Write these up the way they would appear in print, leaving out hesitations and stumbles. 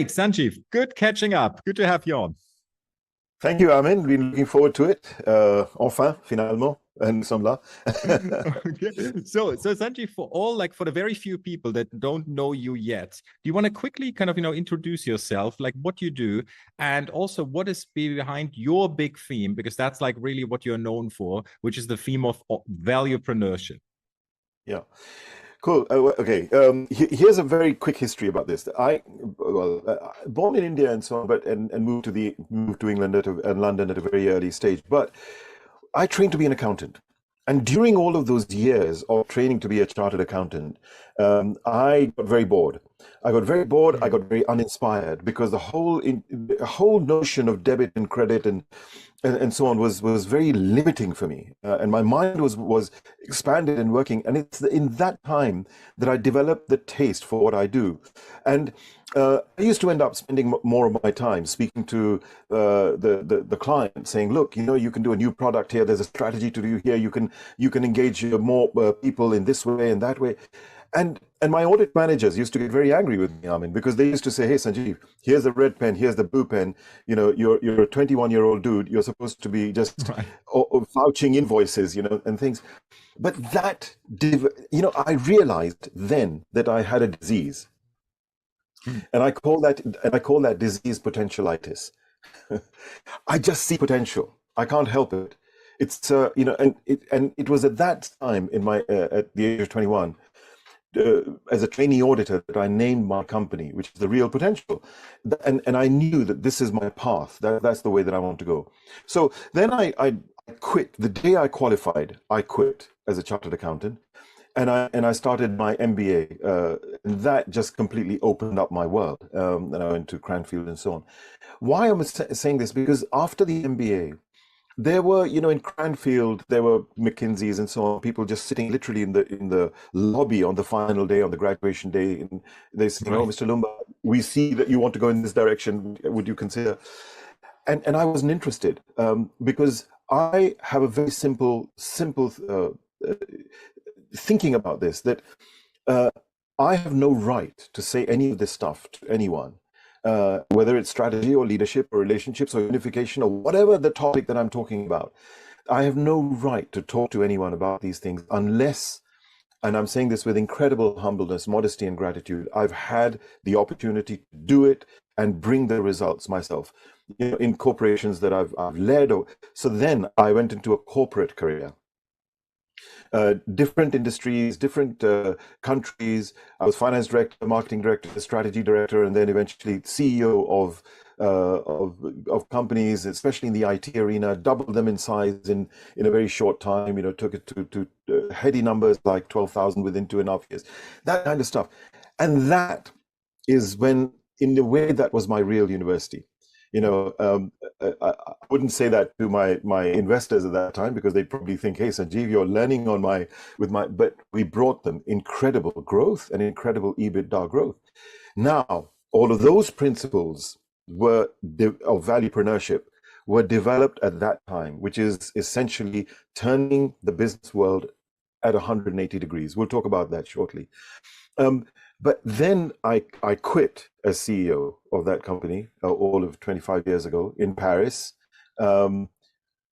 Great, Sanjeev. Good catching up. Good to have you on. Thank you, Armin. Been looking forward to it. Enfin, finalement, and nous sommes là. Okay. So Sanjeev, for the very few people that don't know you yet, do you want to quickly kind of, introduce yourself, like what you do, and also what is behind your big theme, because that's like really what you're known for, which is the theme of valuepreneurship. Yeah. Cool. Okay. Here's a very quick history about this. Born in India and so on, but and moved to England and London at a very early stage. But I trained to be an accountant, and during all of those years of training to be a chartered accountant, I got very bored. I got very uninspired because the whole notion of debit and credit and so on was very limiting for me, and my mind was expanded and working. And it's in that time that I developed the taste for what I do, and I used to end up spending more of my time speaking to the client, saying, "Look, you can do a new product here. There's a strategy to do here. You can engage more people in this way and that way." And my audit managers used to get very angry with me, Armin, because they used to say, "Hey, Sanjeev, here's the red pen, here's the blue pen. You're a 21-year-old dude. You're supposed to be just Right. vouching invoices, and things." But I realized then that I had a disease, and I call that disease potentialitis. I just see potential. I can't help it. It's and it was at that time in my at the age of 21. As a trainee auditor, that I named my company, which is the Real Potential, and I knew that this is my path. That's the way that I want to go. So then I quit the day I qualified. I quit as a chartered accountant, and I started my MBA, and that just completely opened up my world. And I went to Cranfield and so on. Why am I saying this? Because after the MBA, there were, in Cranfield, there were McKinseys and so on, people just sitting literally in the lobby on the final day, on the graduation day, and they say, Right. "Oh, Mr. Loomba, we see that you want to go in this direction. Would you consider?" And I wasn't interested, because I have a very simple thinking about this, that I have no right to say any of this stuff to anyone. Whether it's strategy or leadership or relationships or unification or whatever the topic that I'm talking about, I have no right to talk to anyone about these things unless, and I'm saying this with incredible humbleness, modesty, and gratitude, I've had the opportunity to do it and bring the results myself, in corporations that I've led. So then I went into a corporate career. Different industries, different countries. I was finance director, marketing director, strategy director, and then eventually CEO of companies, especially in the IT arena. Doubled them in size in a very short time. Took it to heady numbers like 12,000 within 2.5 years. That kind of stuff, and that is when, in a way, that was my real university. I wouldn't say that to my investors at that time, because they'd probably think, "Hey, Sanjeev, you're learning but we brought them incredible growth and incredible EBITDA growth. Now, all of those principles of valuepreneurship were developed at that time, which is essentially turning the business world at 180 degrees. We'll talk about that shortly. But then I quit as CEO of that company all of 25 years ago in Paris.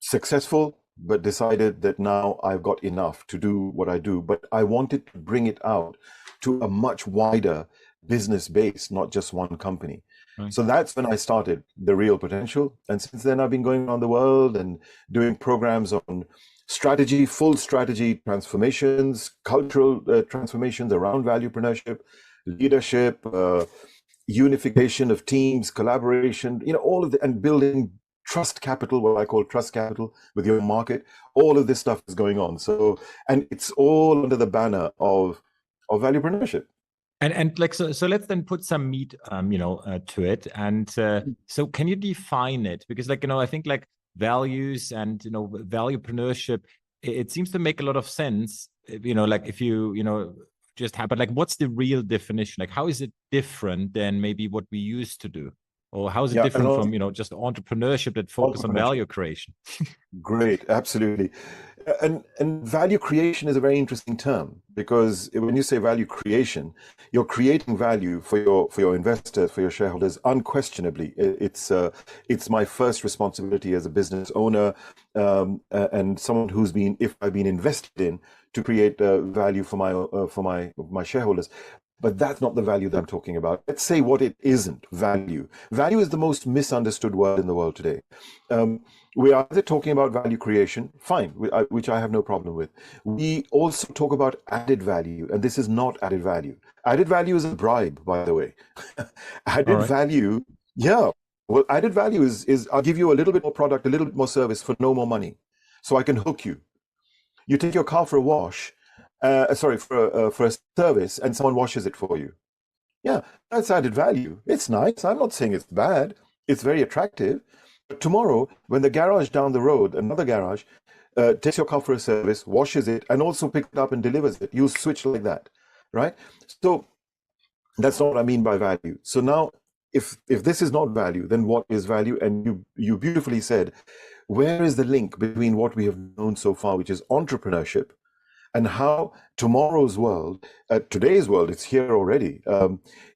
Successful, but decided that now I've got enough to do what I do. But I wanted to bring it out to a much wider business base, not just one company. Right. So that's when I started the Real Potential. And since then, I've been going around the world and doing programs on strategy, full strategy transformations, cultural transformations around valuepreneurship, leadership, unification of teams, collaboration, all of and building trust capital, what I call trust capital with your market. All of this stuff is going on. So, and it's all under the banner of valuepreneurship. And like so let's then put some meat to it. And so can you define it? Because I think like values and valuepreneurship, it seems to make a lot of sense, like if you just have, but like what's the real definition? Like how is it different than maybe what we used to do? Or how is it Yeah, and different from, just entrepreneurship that focus on entrepreneurship. value creation? Great, absolutely. And value creation is a very interesting term, because when you say value creation, you're creating value for your investors, for your shareholders. Unquestionably, it's my first responsibility as a business owner, and someone if I've been invested in, to create value for my shareholders. But that's not the value that I'm talking about. Let's say what it isn't. Value. Value is the most misunderstood word in the world today. We are either talking about value creation, fine, which I have no problem with. We also talk about added value, and this is not added value. Added value is a bribe, by the way. Added value, yeah. Well, added value is I'll give you a little bit more product, a little bit more service for no more money, so I can hook you. You take your car for a wash, for a service, and someone washes it for you. Yeah, that's added value. It's nice. I'm not saying it's bad. It's very attractive. But tomorrow, when the garage down the road, another garage, takes your car for a service, washes it, and also picks it up and delivers it, you switch like that, right? So that's not what I mean by value. So now, if this is not value, then what is value? And you beautifully said, where is the link between what we have known so far, which is entrepreneurship, and how tomorrow's world, today's world, it's here already,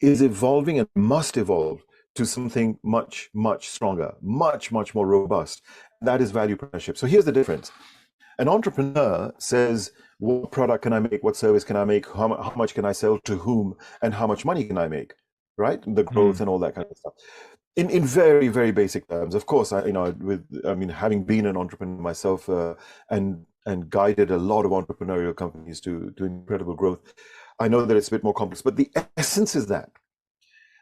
is evolving and must evolve to something much, much stronger, much, much more robust. That is valuepreneurship. So here's the difference. An entrepreneur says, what product can I make? What service can I make? How much can I sell to whom? And how much money can I make? Right? The growth and all that kind of stuff. In very, very basic terms. Of course, having been an entrepreneur myself, and guided a lot of entrepreneurial companies to incredible growth, I know that it's a bit more complex, but the essence is that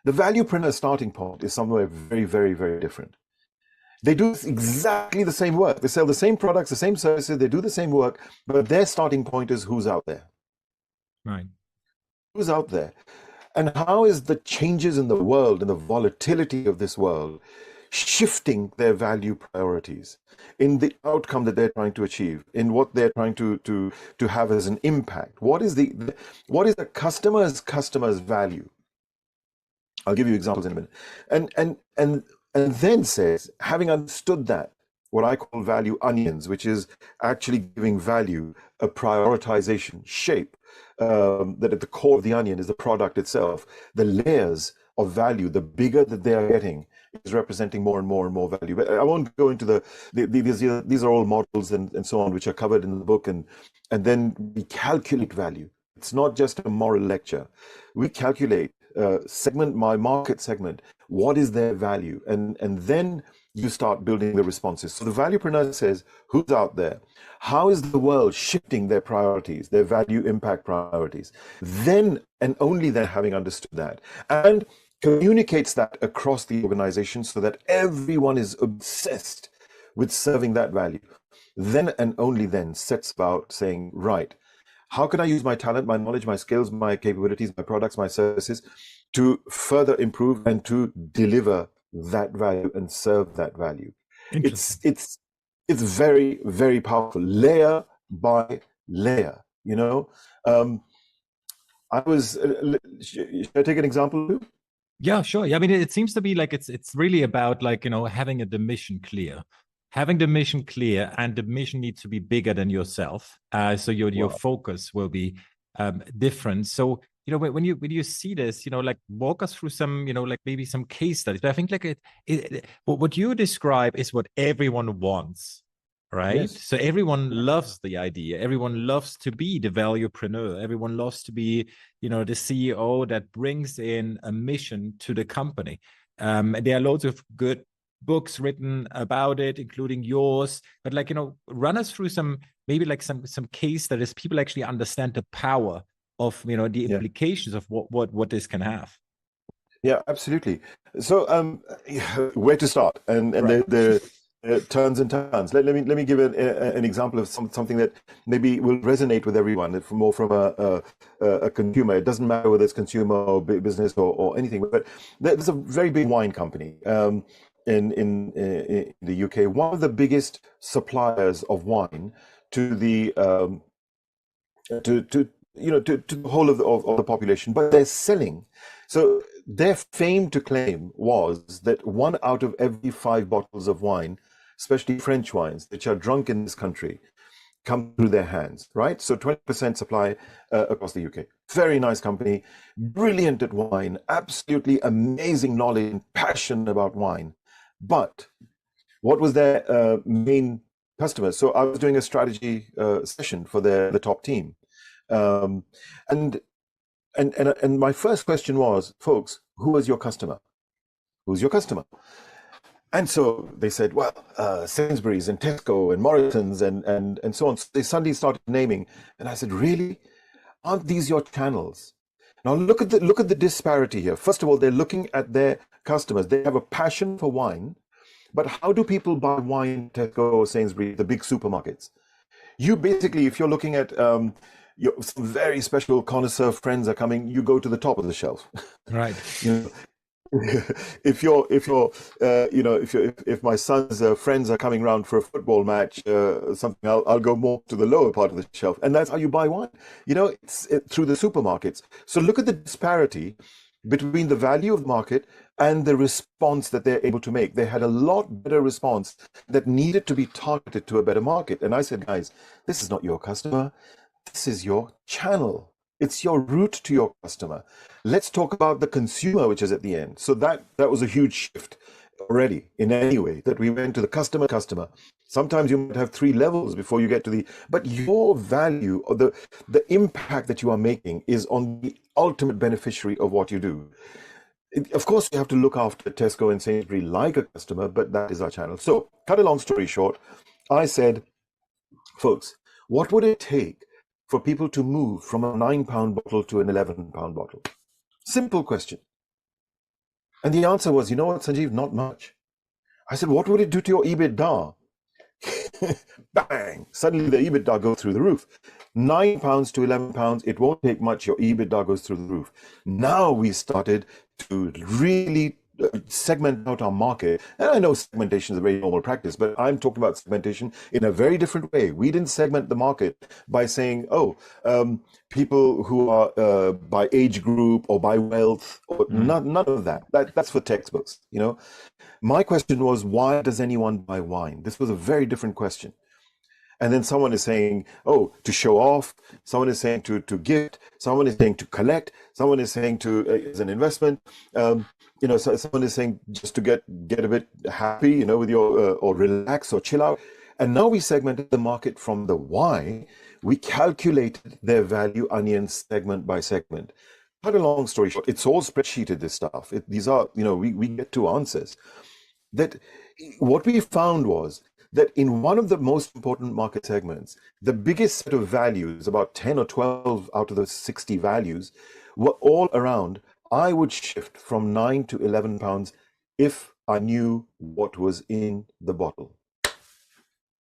the value-preneur starting point is somewhere very, very, very different. They do exactly the same work. They sell the same products, the same services, they do the same work, but their starting point is who's out there. Right. Who's out there? And how is the changes in the world and the volatility of this world shifting their value priorities in the outcome that they're trying to achieve, in what they're trying to have as an impact? What is the customer's value? I'll give you examples in a minute. And then says, having understood that, what I call value onions, which is actually giving value a prioritization shape, that at the core of the onion is the product itself. The layers of value, the bigger that they are getting, is representing more and more and more value. But I won't go into these are all models and so on, which are covered in the book. And then we calculate value. It's not just a moral lecture. We calculate my market segment, what is their value? And then you start building the responses. So the valuepreneur says, who's out there? How is the world shifting their priorities, their value impact priorities? Then, and only then, having understood that, and communicates that across the organization so that everyone is obsessed with serving that value. Then and only then sets about saying, right, how can I use my talent, my knowledge, my skills, my capabilities, my products, my services to further improve and to deliver that value and serve that value? It's very, very powerful, layer by layer. Should I take an example? Yeah, sure. Yeah, I mean, it seems to be like it's really about like, having the mission clear. Having the mission clear, and the mission needs to be bigger than yourself. So your focus will be different. So, when you see this, like walk us through some, like maybe some case studies. But I think like what you describe is what everyone wants, right? Yes. So everyone loves the idea. Everyone loves to be the valuepreneur. Everyone loves to be, the CEO that brings in a mission to the company. And there are loads of good books written about it, including yours. But like, run us through some case studies, people actually understand the power of, the implications of what this can have. Yeah, absolutely. So where to start? And right. the turns and turns. Let me give an example of something that maybe will resonate with everyone, more from a consumer. It doesn't matter whether it's consumer or business or anything. But there's a very big wine company in the UK, one of the biggest suppliers of wine to the to the whole of the population, but they're selling. So their fame to claim was that 1 out of every 5 bottles of wine, especially French wines, which are drunk in this country, come through their hands, right? So 20% supply across the UK. Very nice company, brilliant at wine, absolutely amazing knowledge and passion about wine. But what was their main customers? So I was doing a strategy session for the top team. And my first question was, folks, who is your customer? Who's your customer? And so they said, well, Sainsbury's and Tesco and Morrison's and so on. So they suddenly started naming, and I said, really? Aren't these your channels? Now look at the disparity here. First of all, they're looking at their customers. They have a passion for wine, but how do people buy wine, Tesco or Sainsbury's, the big supermarkets? You basically, if you're looking at some very special connoisseur friends are coming, you go to the top of the shelf. Right. You know, if my son's friends are coming around for a football match, something, I'll go more to the lower part of the shelf, and that's how you buy wine. It's through the supermarkets. So look at the disparity between the value of the market and the response that they're able to make. They had a lot better response that needed to be targeted to a better market. And I said, guys, this is not your customer. This is your channel. It's your route to your customer. Let's talk about the consumer, which is at the end. So that was a huge shift already in any way, that we went to the customer. Sometimes you might have 3 levels before you get to but your value or the impact that you are making is on the ultimate beneficiary of what you do. Of course, you have to look after Tesco and Sainsbury's like a customer, but that is our channel. So cut a long story short, I said, folks, what would it take for people to move from a £9 bottle to an £11 bottle? Simple question. And the answer was, you know what, Sanjeev, not much. I said, what would it do to your EBITDA? Bang! Suddenly the EBITDA goes through the roof. £9 to £11, it won't take much, your EBITDA goes through the roof. Now we started to really segment out our market. And I know segmentation is a very normal practice, but I'm talking about segmentation in a very different way. We didn't segment the market by saying, people who are by age group or by wealth, or none of that. That's for textbooks. My question was, why does anyone buy wine? This was a very different question. And then someone is saying, to show off. Someone is saying to gift. Someone is saying to collect. Someone is saying to as an investment. So someone is saying just to get a bit happy, with your or relax or chill out. And now we segmented the market from the why. We calculated their value onion segment by segment. Cut a long story short, it's all spreadsheeted, this stuff. These are, we get 2 answers. That what we found was that in one of the most important market segments, the biggest set of values, about 10 or 12 out of the 60 values, were all around, I would shift from £9 to £11 if I knew what was in the bottle.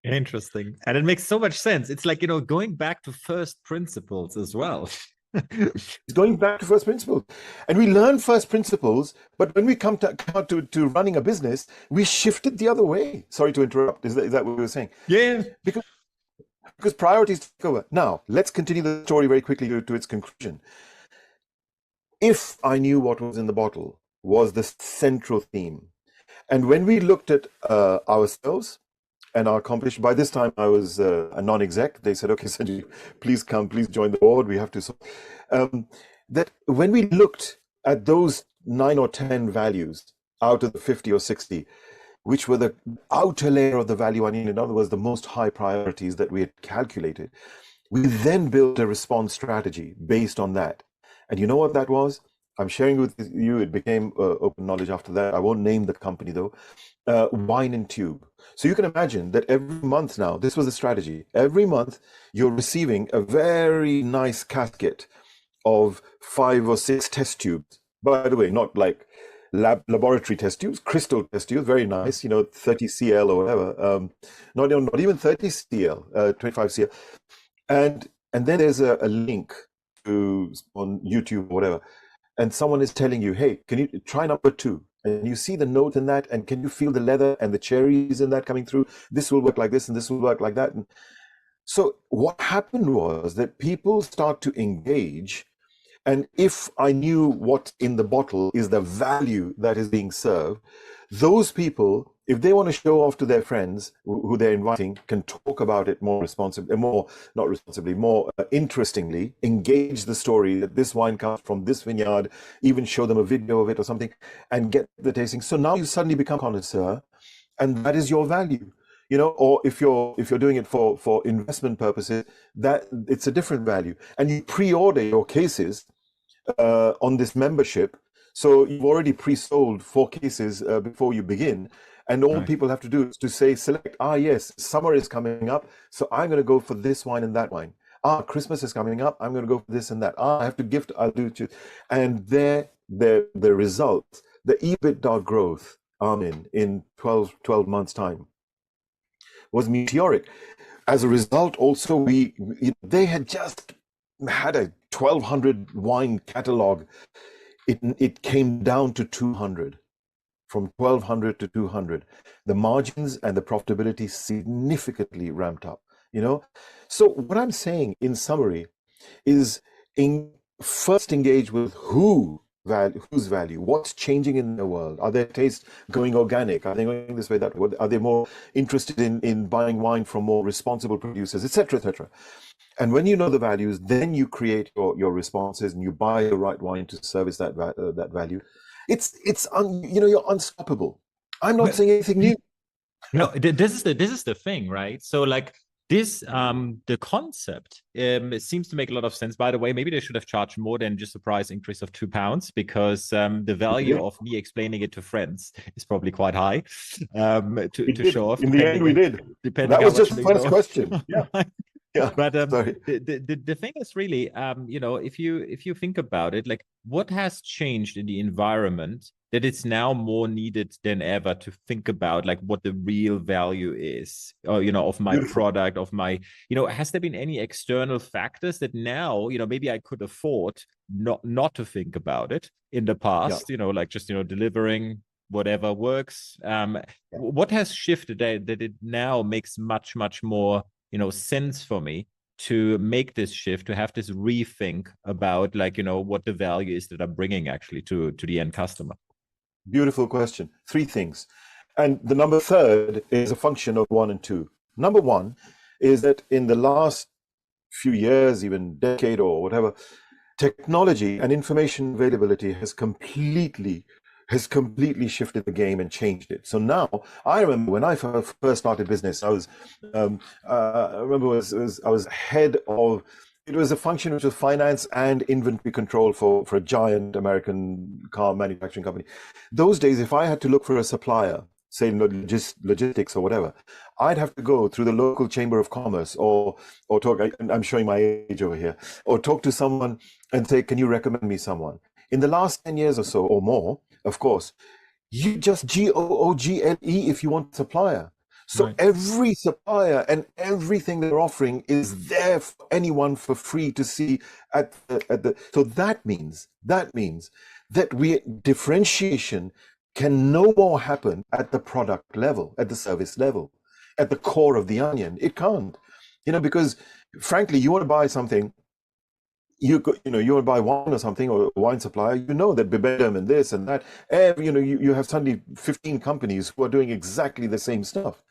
Interesting. And it makes so much sense. It's like, going back to first principles as well. It's going back to first principles. And we learn first principles, but when we come to running a business, we shifted the other way. Sorry to interrupt. Is that what we were saying? Yeah. Because priorities take over. Now, let's continue the story very quickly to its conclusion. If I knew what was in the bottle was the central theme. And when we looked at ourselves and our accomplishment, by this time I was a non-exec. They said, okay, Sanjeev, please join the board. We have to. That when we looked at those 9 or 10 values out of the 50 or 60, which were the outer layer of the value onion, in other words, the most high priorities that we had calculated, we then built a response strategy based on that. And you know what that was? I'm sharing with you, it became open knowledge after that. I won't name the company though. Wine in tube. So you can imagine that every month now, this was the strategy. Every month you're receiving a very nice casket of 5 or 6 test tubes. By the way, not like laboratory test tubes, crystal test tubes, very nice, 30 cl or whatever. Not even 30 cl, 25 cl. And then there's a link to on YouTube or whatever. And someone is telling you, hey, can you try number 2? And you see the note in that, and can you feel the leather and the cherries in that coming through? This will work like this, and this will work like that. And so what happened was that people start to engage And if I knew what in the bottle is the value that is being served, those people, if they want to show off to their friends who they're inviting, can talk about it more responsibly, more interestingly, engage the story that this wine comes from this vineyard, even show them a video of it or something, and get the tasting. So now you suddenly become a connoisseur, and that is your value. Or if you're doing it for investment purposes, that it's a different value, and you pre-order your cases on this membership. So you've already pre-sold 4 cases before you begin, and all people have to do is to select, yes, summer is coming up, so I'm going to go for this wine and that wine. Christmas is coming up, I'm going to go for this and that. I have to gift, I'll do it. And the results, the EBITDA growth, in 12 months' time was meteoric. As a result, also, they had just had a 1,200 wine catalog. It came down to 200, from 1,200 to 200. The margins and the profitability significantly ramped up. So what I'm saying in summary is, first engage with whose value, what's changing in the world. Are their tastes going organic? Are they going this way, that way? Are they more interested in buying wine from more responsible producers, etc., etc.? And when you know the values, then you create your responses, and you buy the right wine to service that value. You're unstoppable. I'm not saying anything new. No, this is the thing, right? So like this, the concept, it seems to make a lot of sense. By the way, maybe they should have charged more than just a price increase of £2, because the value of me explaining it to friends is probably quite high. To show off. In the end, we did. Depending, that was just the first question. Yeah. Yeah, but the thing is really, if you think about it, like what has changed in the environment that it's now more needed than ever to think about like what the real value is, of my product, of my, has there been any external factors that now, maybe I could afford not to think about it in the past, like just, delivering whatever works. What has shifted that it now makes much, much more sense for me to make this shift, to have this rethink about like, what the value is that I'm bringing actually to the end customer? Beautiful question. 3 things. And the number 3rd is a function of 1 and 2. Number 1 is that in the last few years, even decade or whatever, technology and information availability has completely shifted the game and changed it. So now, I remember when I first started business, I was head of, it was a function which was finance and inventory control for a giant American car manufacturing company. Those days, if I had to look for a supplier, say logistics or whatever, I'd have to go through the local chamber of commerce or talk, I'm showing my age over here, or talk to someone and say, can you recommend me someone? In the last 10 years or so or more, of course, you just Google if you want a supplier. So every supplier and everything they're offering is there for anyone for free to see at the. So that means that differentiation can no more happen at the product level, at the service level, at the core of the onion. It can't, because frankly, you want to buy something. You want to buy wine or something, or a wine supplier, that Bibendum and this and that, you have suddenly 15 companies who are doing exactly the same stuff.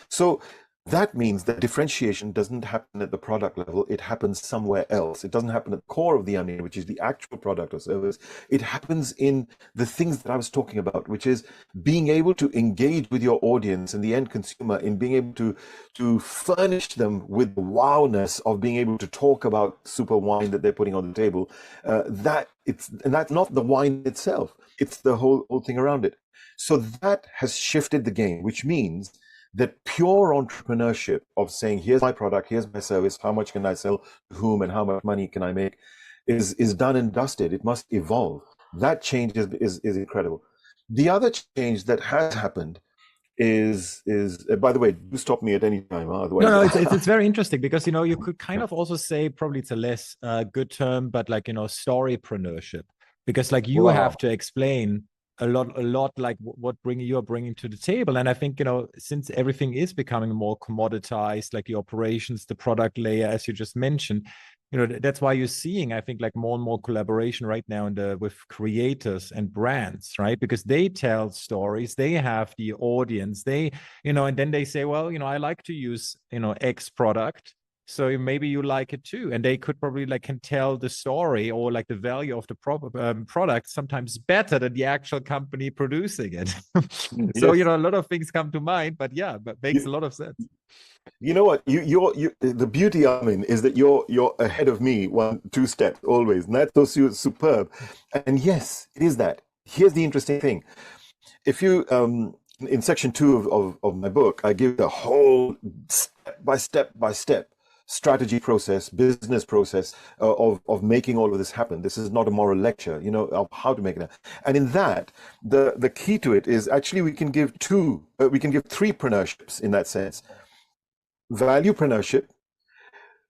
So that means that differentiation doesn't happen at the product level. It happens somewhere else. It doesn't happen at the core of the onion, which is the actual product or service. It happens in the things that I was talking about, which is being able to engage with your audience and the end consumer, in being able to furnish them with the wowness of being able to talk about super wine that they're putting on the table. And that's not the wine itself. It's the whole thing around it. So that has shifted the game, which means that pure entrepreneurship of saying, here's my product, here's my service, how much can I sell to whom and how much money can I make, is done and dusted. It must evolve. That change is incredible. The other change that has happened is by the way, do stop me at any time. Otherwise, no, it's very interesting because you could kind of also say, probably it's a less good term, but like storypreneurship, because like you have to explain a lot like what you're bringing to the table. And I think since everything is becoming more commoditized, like the operations, the product layer, as you just mentioned, that's why you're seeing, I think, like more and more collaboration right now with creators and brands, right? Because they tell stories, they have the audience, and then they say, well, I like to use, X product. So maybe you like it too. And they could probably can tell the story or like the value of the product sometimes better than the actual company producing it. So, Yes. a lot of things come to mind, but yeah, but makes a lot of sense. You know what? The beauty, Armin, is that you're ahead of me 1-2 steps always, and that's so superb. And yes, it is that. Here's the interesting thing: if you in section 2 of my book, I give the whole step by step strategy process, business process of making all of this happen. This is not a moral lecture, of how to make it happen. And in that, the key to it is actually we can give 3 preneurships in that sense. Valuepreneurship,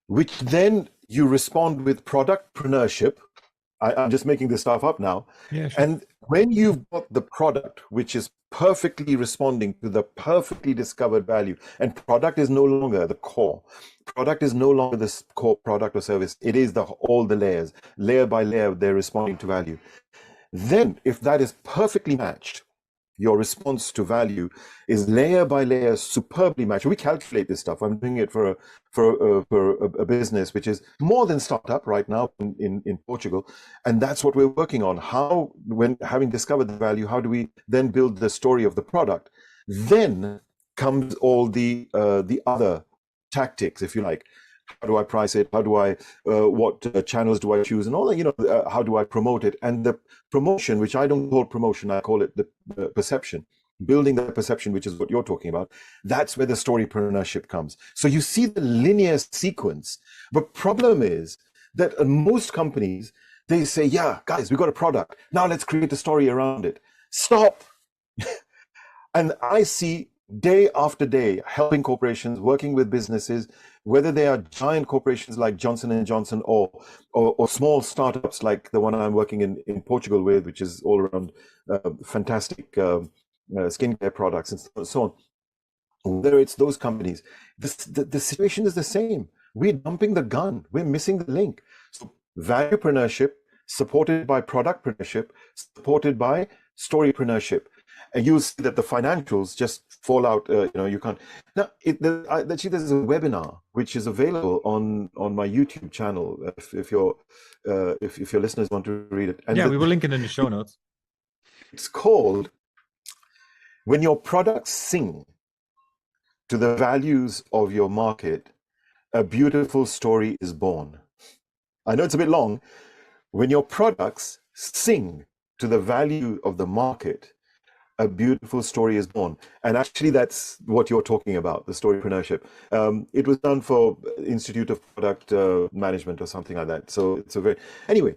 which then you respond with productpreneurship. I'm just making this stuff up now. Yeah, sure. And when you've got the product, which is perfectly responding to the perfectly discovered value, and product is no longer the core. Product is no longer the core product or service. It is all the layers. Layer by layer, they're responding to value. Then, if that is perfectly matched, your response to value is layer by layer superbly matched. We calculate this stuff. I'm doing it for a business which is more than startup right now in Portugal, and that's what we're working on. How, when having discovered the value, how do we then build the story of the product? Then comes all the other tactics, if you like. How do I price it? How do I, what channels do I choose? And all that, how do I promote it? And the promotion, which I don't call promotion, I call it the perception, building the perception, which is what you're talking about. That's where the storypreneurship comes. So you see the linear sequence. But problem is that most companies, they say, yeah, guys, we got a product. Now let's create a story around it. Stop. And I see day after day helping corporations, working with businesses, whether they are giant corporations like Johnson & Johnson or small startups like the one I'm working in Portugal with, which is all around fantastic skincare products and so on. Whether it's those companies, the situation is the same. We're dumping the gun. We're missing the link. So valuepreneurship supported by productpreneurship, supported by storypreneurship. And you'll see that the financials just fall out. You can't. Now, actually, there's a webinar which is available on my YouTube channel. If your listeners want to read it, and we will link it in the show notes. It's called "When Your Products Sing to the Values of Your Market, a Beautiful Story is Born." I know it's a bit long. When your products sing to the value of the market, a beautiful story is born. And actually, that's what you're talking about, the storypreneurship. It was done for Institute of Product Management or something like that. So it's anyway,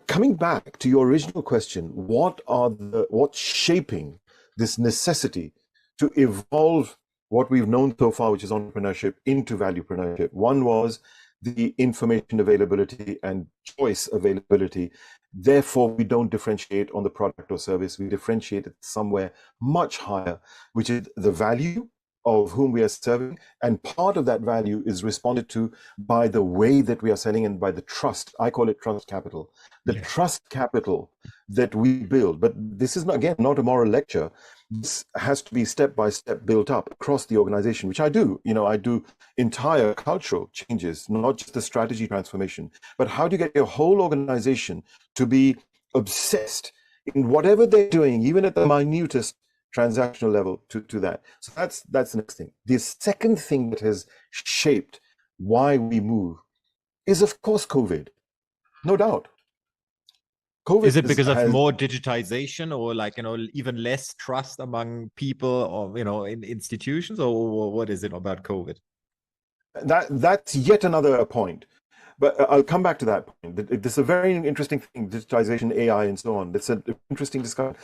coming back to your original question, what's shaping this necessity to evolve what we've known so far, which is entrepreneurship, into valuepreneurship? One was the information availability and choice availability. Therefore, we don't differentiate on the product or service. We differentiate it somewhere much higher, which is the value of whom we are serving. And part of that value is responded to by the way that we are selling and by the trust. I call it trust capital. The trust capital that we build. But this is, not a moral lecture. This has to be step by step built up across the organization, which I do. I do entire cultural changes, not just the strategy transformation, but how do you get your whole organization to be obsessed in whatever they're doing, even at the minutest transactional level to that. So that's the next thing. The second thing that has shaped why we move is, of course, COVID. No doubt. COVID is it because of more digitization or even less trust among people or, in institutions, or what is it about COVID? That's yet another point. But I'll come back to that point. This is a very interesting thing, digitization, AI, and so on. It's an interesting discussion.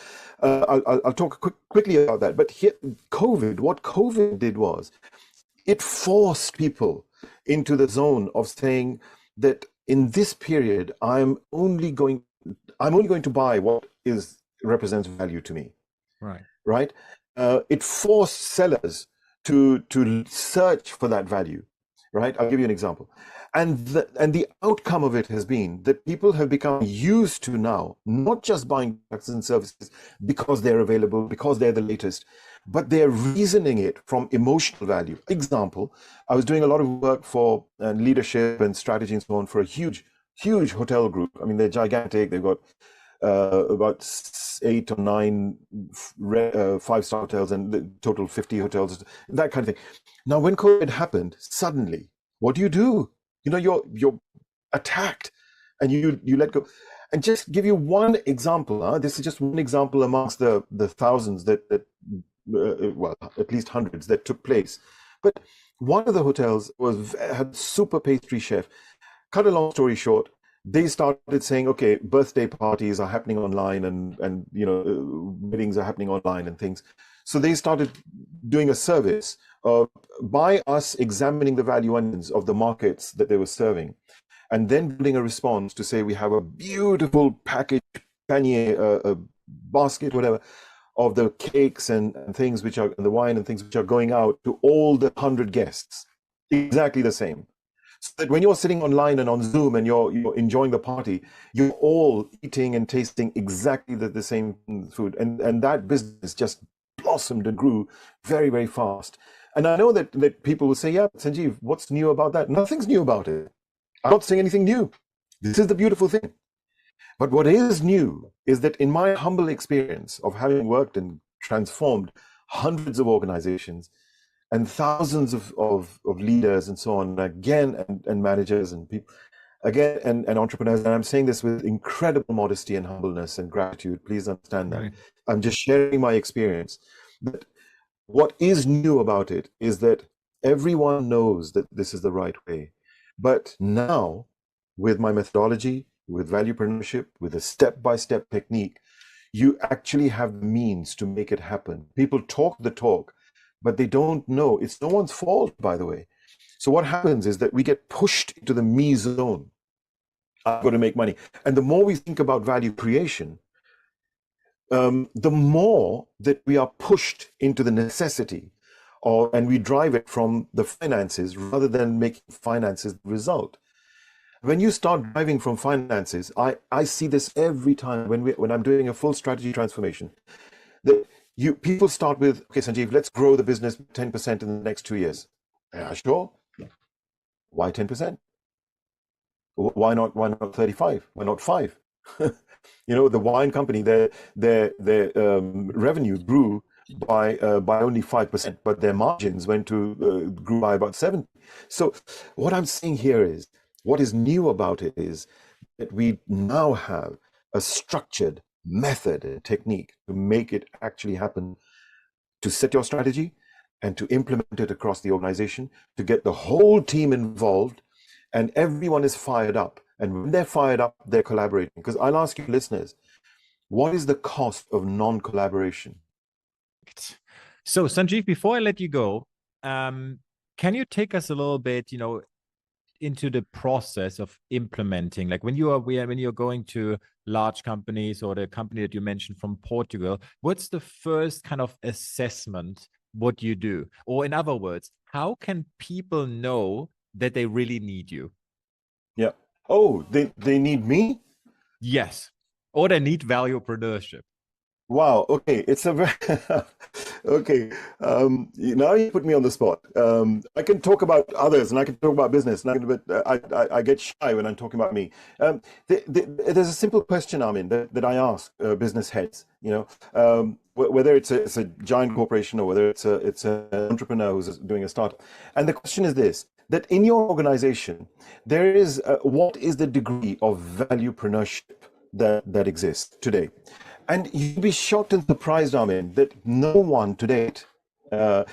I'll talk quickly about that. But here, what COVID did was, it forced people into the zone of saying that in this period, I'm only going to buy what represents value to me. Right. It forced sellers to search for that value. Right. I'll give you an example. And the outcome of it has been that people have become used to now not just buying products and services because they're available, because they're the latest, but they're reasoning it from emotional value. Example, I was doing a lot of work for leadership and strategy and so on for a huge hotel group. I mean, they're gigantic. They've got about 8 or 9 5-star hotels and the total 50 hotels, that kind of thing. Now, when COVID happened, suddenly, what do? You know, you're attacked, and you let go. And just give you one example. This is just one example amongst the thousands that well, at least hundreds that took place. But one of the hotels had super pastry chef. Cut a long story short, they started saying, okay, birthday parties are happening online, and you know, weddings are happening online and things. So they started doing a service by us examining the value onions of the markets that they were serving, and then building a response to say, we have a beautiful package, panier, a basket, whatever, of the cakes and things which are, and the wine and things which are going out to all the 100 guests, exactly the same. So that when you're sitting online and on Zoom and you're enjoying the party, you're all eating and tasting exactly the same food. And that business just blossomed and grew very, very fast. And I know that people will say, yeah, Sanjeev, what's new about that? Nothing's new about it. I'm not saying anything new. This is the beautiful thing. But what is new is that in my humble experience of having worked and transformed hundreds of organizations and thousands of leaders and so on, again, and managers and people, again, and entrepreneurs, and I'm saying this with incredible modesty and humbleness and gratitude, please understand that. Right. I'm just sharing my experience. But what is new about it is that everyone knows that this is the right way. But now, with my methodology, with Valuepreneurship, with a step-by-step technique, you actually have the means to make it happen. People talk the talk, but they don't know. It's no one's fault, by the way. So what happens is that we get pushed into the me zone. I've got to make money. And the more we think about value creation, the more that we are pushed into the necessity, and we drive it from the finances rather than making finances the result. When you start driving from finances, I see this every time when I'm doing a full strategy transformation, that people start with, okay, Sanjeev, let's grow the business 10% in the next 2 years. Yeah, sure. Why 10%? Why not 35? Why not 5? You know, the wine company, their revenue grew by only 5%, but their margins grew by about 7%. So what I'm saying here is, what is new about it is that we now have a structured method and technique to make it actually happen, to set your strategy and to implement it across the organization, to get the whole team involved, and everyone is fired up. And when they're fired up, they're collaborating. Because I'll ask you, listeners, what is the cost of non-collaboration? So, Sanjeev, before I let you go, can you take us a little bit, into the process of implementing, like when you're going to large companies or the company that you mentioned from Portugal, what's the first kind of assessment what you do? Or in other words, how can people know that they really need you? Yeah. Oh, they need me? Yes. Or they need Valuepreneurship. Wow. Okay. It's a very okay. Now you put me on the spot. I can talk about others and I can talk about business, but I get shy when I'm talking about me. There's a simple question, Armin, that I ask business heads. Whether it's a giant corporation or whether it's an entrepreneur who's doing a startup, and the question is this: that in your organization, there is what is the degree of valuepreneurship that exists today? And you'd be shocked and surprised, Armin, that no one to date,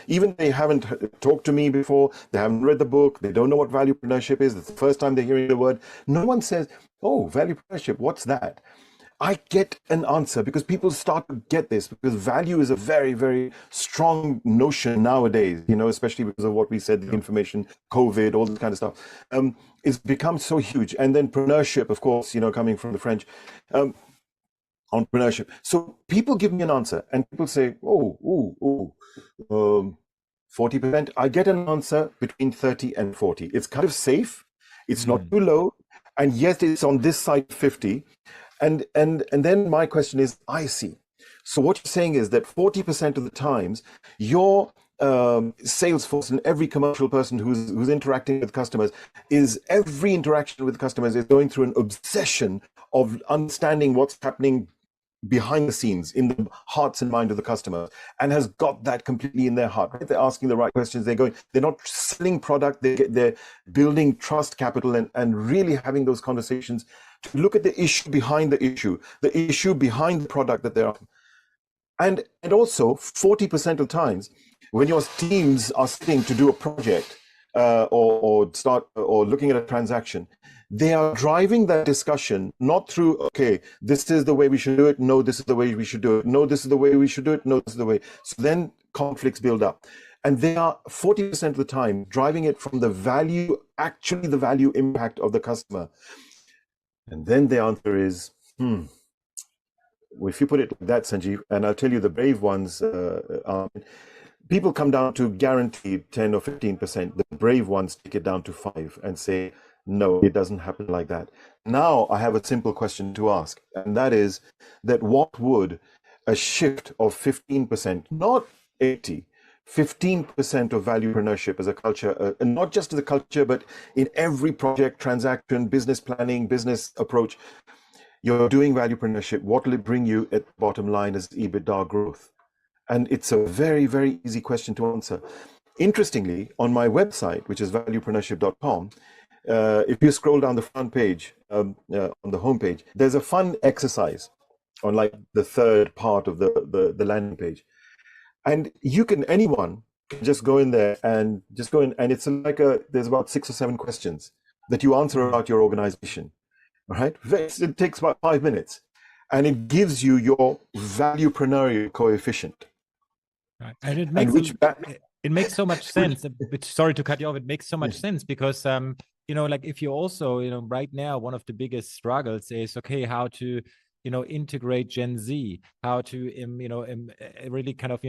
even they haven't talked to me before, they haven't read the book, they don't know what valuepreneurship is, it's the first time they're hearing the word, no one says, oh, valuepreneurship, what's that? I get an answer because people start to get this, because value is a very, very strong notion nowadays, especially because of what we said, the information, COVID, all this kind of stuff. It's become so huge. And then preneurship, of course, coming from the French. Entrepreneurship. So people give me an answer and people say, 40%. I get an answer between 30 and 40. It's kind of safe. It's not too low, and yet it's on this side 50. And then my question is, I see. So what you're saying is that 40% of the times your sales force and every commercial person who's interacting with customers every interaction with customers is going through an obsession of understanding what's happening behind the scenes in the hearts and mind of the customer, and has got that completely in their heart. Right? They're asking the right questions. They're not selling product. They're building trust capital and really having those conversations to look at the issue behind the issue behind the product that they're offering. And also 40% of times when your teams are sitting to do a project or looking at a transaction, they are driving that discussion not through, okay, this is the way we should do it. No, this is the way we should do it. No, this is the way we should do it. No, this is the way. So then conflicts build up. And they are 40% of the time driving it from the value impact of the customer. And then the answer is, if you put it like that, Sanjeev, and I'll tell you the brave ones, people come down to guaranteed 10 or 15%. The brave ones take it down to 5 and say, no, it doesn't happen like that. Now I have a simple question to ask, and that is that what would a shift of 15%, not 80, 15% of valuepreneurship as a culture, and not just as a culture, but in every project, transaction, business planning, business approach, you're doing valuepreneurship, what will it bring you at the bottom line as EBITDA growth? And it's a very, very easy question to answer. Interestingly, on my website, which is valuepreneurship.com, if you scroll down the front page, on the homepage, there's a fun exercise on like the third part of the landing page. And anyone can just go in there and it's like there's about 6 or 7 questions that you answer about your organization. All right, it takes about 5 minutes, and it gives you your valuepreneurial coefficient. Right. And it makes so much sense. Sorry to cut you off. It makes so much sense because like if you also, right now, one of the biggest struggles is, okay, how to, integrate Gen Z, how to, really kind of,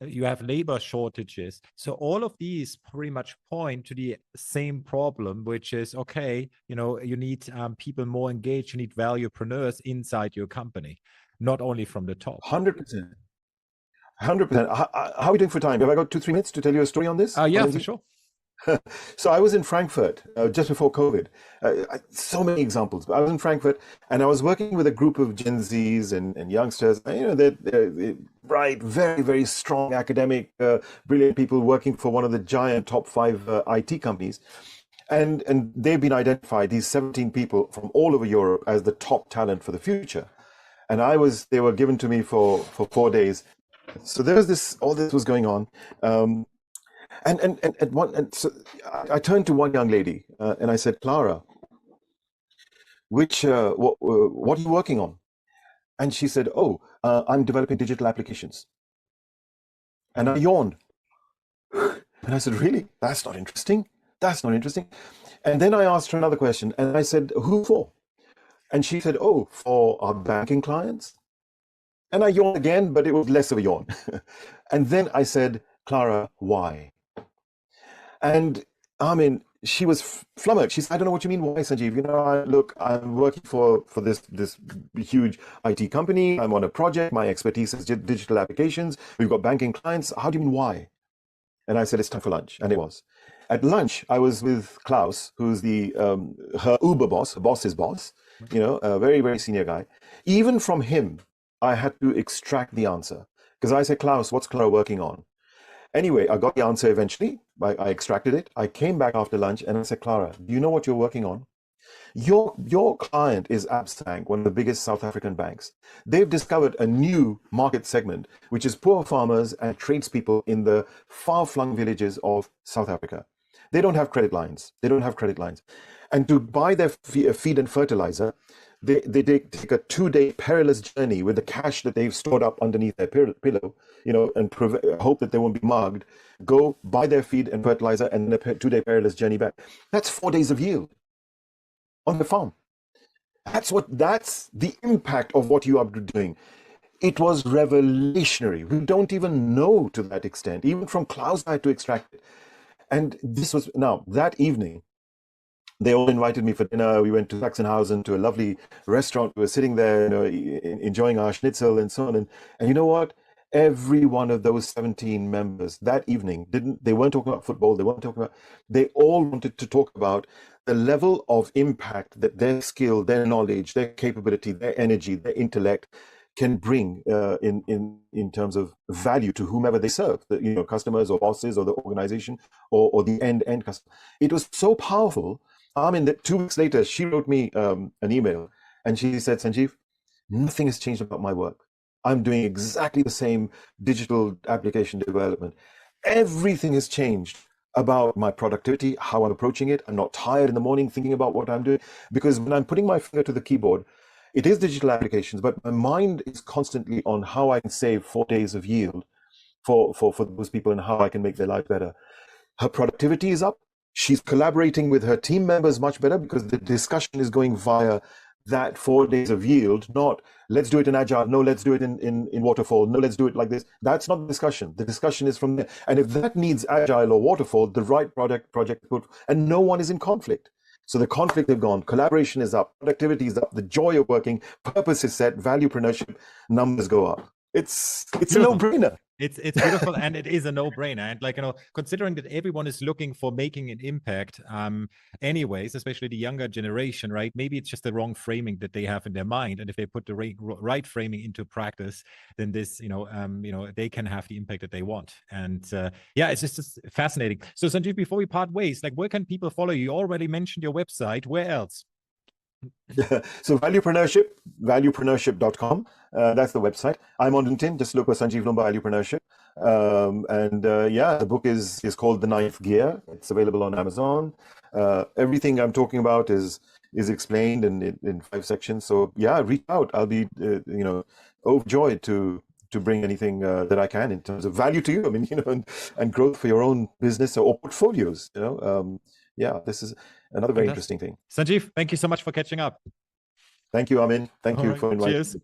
you have labor shortages. So all of these pretty much point to the same problem, which is, okay, you need people more engaged, you need valuepreneurs inside your company, not only from the top. 100%. 100%. How are we doing for time? Have I got 2-3 minutes to tell you a story on this? Yeah, for sure. So I was in Frankfurt just before COVID. So many examples. I was in Frankfurt and I was working with a group of Gen Zs and youngsters. They're bright, very, very strong academic, brilliant people working for one of the giant top 5 IT companies. And they've been identified, these 17 people from all over Europe, as the top talent for the future. And they were given to me for 4 days. So there was all this was going on. So I turned to one young lady and I said, Clara, what are you working on? And she said, I'm developing digital applications. And I yawned. And I said, really? That's not interesting. That's not interesting. And then I asked her another question and I said, who for? And she said, for our banking clients. And I yawned again, but it was less of a yawn. And then I said, Clara, why? And she was flummoxed. She said, I don't know what you mean. Why, Sanjeev? I'm working for this huge IT company. I'm on a project. My expertise is digital applications. We've got banking clients. How do you mean why? And I said, it's time for lunch. And it was. At lunch, I was with Klaus, who's her Uber boss, her boss's boss, a very, very senior guy. Even from him, I had to extract the answer. Because I said, Klaus, what's Clara working on? Anyway, I got the answer eventually. I extracted it. I came back after lunch and I said, Clara, do you know what you're working on? Your client is Absbank, one of the biggest South African banks. They've discovered a new market segment, which is poor farmers and tradespeople in the far-flung villages of South Africa. They don't have credit lines. And to buy their feed and fertilizer, they take a 2-day perilous journey with the cash that they've stored up underneath their pillow, and hope that they won't be mugged, go buy their feed and fertilizer and a 2-day perilous journey back. That's 4 days of yield on the farm. That's the impact of what you are doing. It was revolutionary. We don't even know to that extent. Even from Klaus, I had to extract it. And this was, now, that evening, They all invited me for dinner. We went to Sachsenhausen to a lovely restaurant. We were sitting there, enjoying our schnitzel and so on. And you know what? Every one of those 17 members that evening they weren't talking about football. They all wanted to talk about the level of impact that their skill, their knowledge, their capability, their energy, their intellect can bring in terms of value to whomever they serve, customers or bosses or the organization or the end customer. It was so powerful. I mean, 2 weeks later, she wrote me an email and she said, Sanjeev, nothing has changed about my work. I'm doing exactly the same digital application development. Everything has changed about my productivity, how I'm approaching it. I'm not tired in the morning thinking about what I'm doing, because when I'm putting my finger to the keyboard, it is digital applications, but my mind is constantly on how I can save 4 days of yield for those people and how I can make their life better. Her productivity is up. She's collaborating with her team members much better because the discussion is going via that 4 days of yield, not let's do it in agile, no, let's do it in waterfall, no, let's do it like this. That's not the discussion. The discussion is from there. And if that needs agile or waterfall, the right project, and no one is in conflict. So the conflict have gone, collaboration is up, productivity is up, the joy of working, purpose is set, valuepreneurship, numbers go up. It's a no-brainer. It's beautiful, and it is a no-brainer. And considering that everyone is looking for making an impact, anyways, especially the younger generation, right? Maybe it's just the wrong framing that they have in their mind, and if they put the right framing into practice, then this, they can have the impact that they want. And it's just fascinating. So Sanjeev, before we part ways, where can people follow you? You already mentioned your website. Where else? So valuepreneurship.com. That's the website. I'm on LinkedIn. Just look for Sanjeev Loomba Valuepreneurship. The book is called The Ninth Gear. It's available on Amazon. Everything I'm talking about is explained in 5 sections. So reach out. I'll be overjoyed to bring anything that I can in terms of value to you. I mean, and growth for your own business or portfolios. This is another very interesting thing. Sanjeev, thank you so much for catching up. Thank you, Amin. Thank you for inviting me. Cheers.